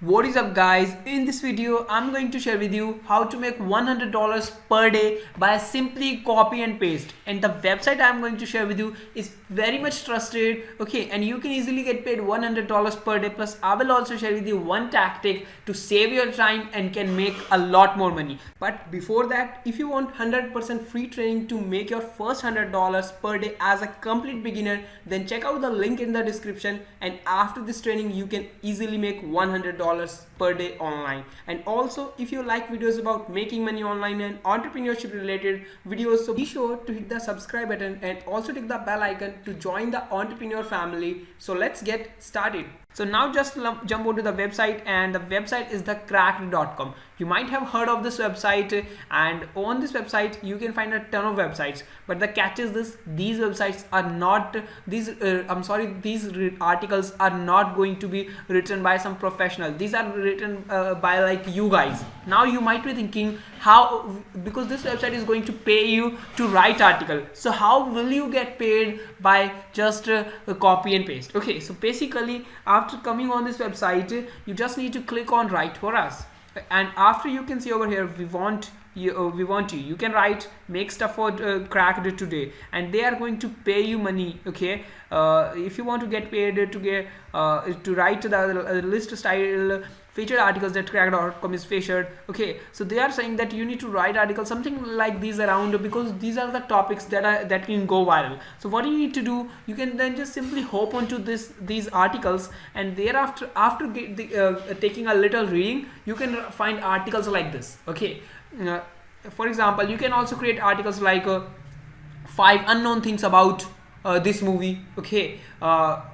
What is up guys, in this video I'm going to share with you how to make $100 per day by simply copy and paste, and the website I'm going to share with you is very much trusted, okay, and you can easily get paid $100 per day. Plus I will also share with you one tactic to save your time and can make a lot more money. But before that, if you want 100% free training to make your first $100 per day as a complete beginner, then check out the link in the description, and after this training you can easily make $100 per day online. And also, if you like videos about making money online and entrepreneurship related videos, so be sure to hit the subscribe button and also click the bell icon to join the entrepreneur family. So let's get started. So now just jump onto the website, and the website is the cracked.com. You might have heard of this website, and on this website you can find a ton of websites, but the catch is this: these websites are not these articles are not going to be written by some professional. These are written by like you guys. Now you might be thinking, how, because this website is going to pay you to write article, so how will you get paid by just copy and paste? Okay, so basically after coming on this website, you just need to click on write for us, and after you can see over here, we want you can write, make stuff for cracked today, and they are going to pay you money. Okay, if you want to get paid to write the list style featured articles that cracked.com is featured. Okay, so they are saying that you need to write articles something like these around, because these are the topics that can go viral. So what you need to do, you can then just simply hop onto these articles, and thereafter taking a little reading, you can find articles like this. Okay, for example, you can also create articles like 5 unknown things about this movie. Okay,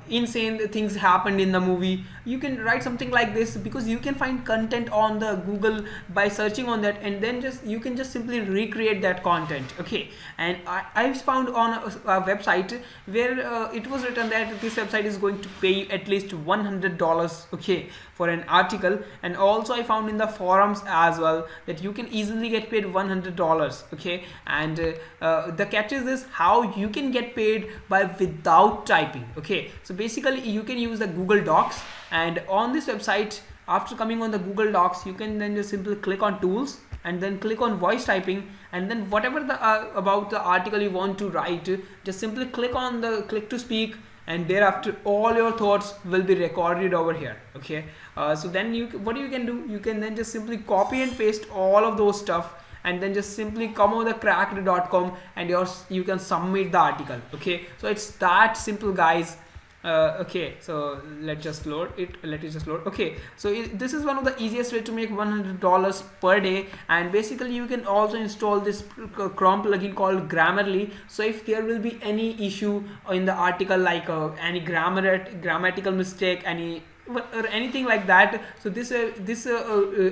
insane things happened in the movie. You can write something like this, because you can find content on the Google by searching on that, and then you can just simply recreate that content. Okay, and I found on a website where it was written that this website is going to pay you at least $100, okay, for an article. And also I found in the forums as well that you can easily get paid $100. Okay, and the catch is this: how you can get paid by without typing. Okay, so basically you can use the Google Docs, and on this website, after coming on the Google Docs, you can then just simply click on tools and then click on voice typing, and then whatever the about the article you want to write, just simply click on the click to speak, and thereafter all your thoughts will be recorded over here. Okay, so then what you can do, you can then just simply copy and paste all of those stuff, and then just simply come on the cracked.com, and you can submit the article. Okay, so it's that simple, guys. Okay, so let it just load. Okay, so this is one of the easiest way to make $100 per day, and basically you can also install this Chrome plugin called Grammarly. So if there will be any issue in the article, like any grammatical mistake, or anything like that, so this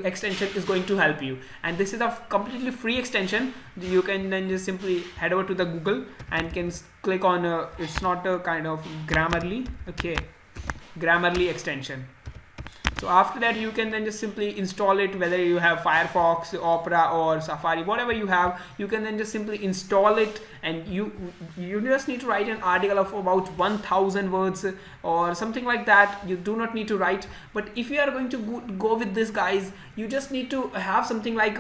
extension is going to help you, and this is a completely free extension. You can then just simply head over to the Google and can click on it's not a kind of Grammarly. Okay, Grammarly extension. So after that, you can then just simply install it, whether you have Firefox, Opera, or Safari, whatever you have. You can then just simply install it, and you just need to write an article of about 1,000 words or something like that. You do not need to write, but if you are going to go with this, guys, you just need to have something like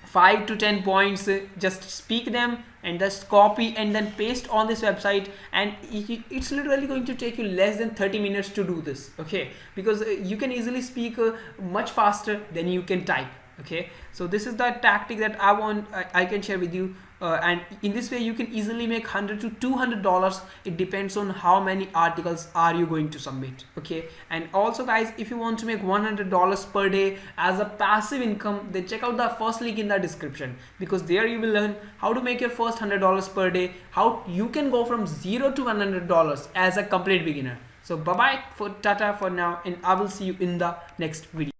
5 to 10 points, just speak them and just copy and then paste on this website, and it's literally going to take you less than 30 minutes to do this. Okay, because you can easily speak much faster than you can type. Okay, so this is the tactic that I can share with you, and in this way you can easily make $100 to $200. It depends on how many articles are you going to submit. Okay, and also, guys, if you want to make $100 per day as a passive income, then check out the first link in the description, because there you will learn how to make your first $100 per day, how you can go from $0 to $100 as a complete beginner. So bye bye, for tata for now, and I will see you in the next video.